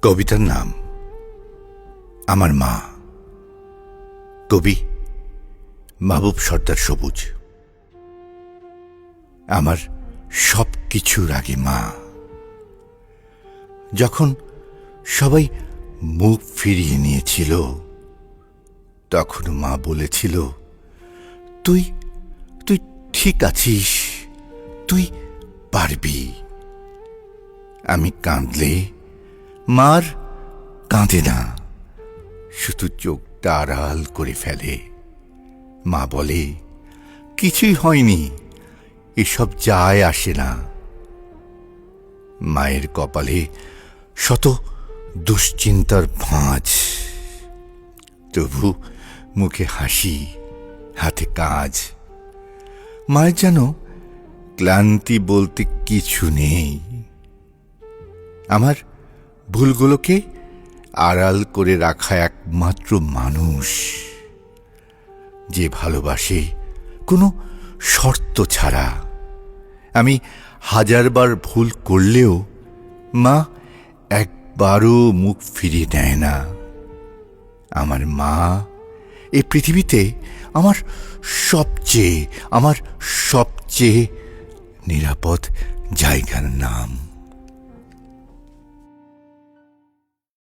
কবিতার নাম আমার মা। কবি মাহবুব সর্দার সবুজ। আমার সব কিছুর আগে মা। যখন সবাই মুখ ফিরিয়ে নিয়েছিল, তখন মা বলেছিল, তুই তুই ঠিক আছিস, তুই পারবি। আমি কাঁদলে মার কাঁদে না, শুধু চোখটা আড়াল করে ফেলে। মা বলে, কিছুই হয়নি, এসব যায় আসে না। মায়ের কপালে শত দুশ্চিন্তার ভাঁজ, তবু মুখে হাসি, হাতে কাজ। মায়ের যেন ক্লান্তি বলতে কিছু নেই। আমার ভুলগুলোকে আড়াল করে রাখা একমাত্র মানুষ, যে ভালোবাসে কোনো শর্ত ছাড়া। আমি হাজারবার ভুল করলেও মা একবারও মুখ ফিরিয়ে নেয় না। আমার মা এই পৃথিবীতে আমার সবচেয়ে নিরাপদ জায়গার নাম।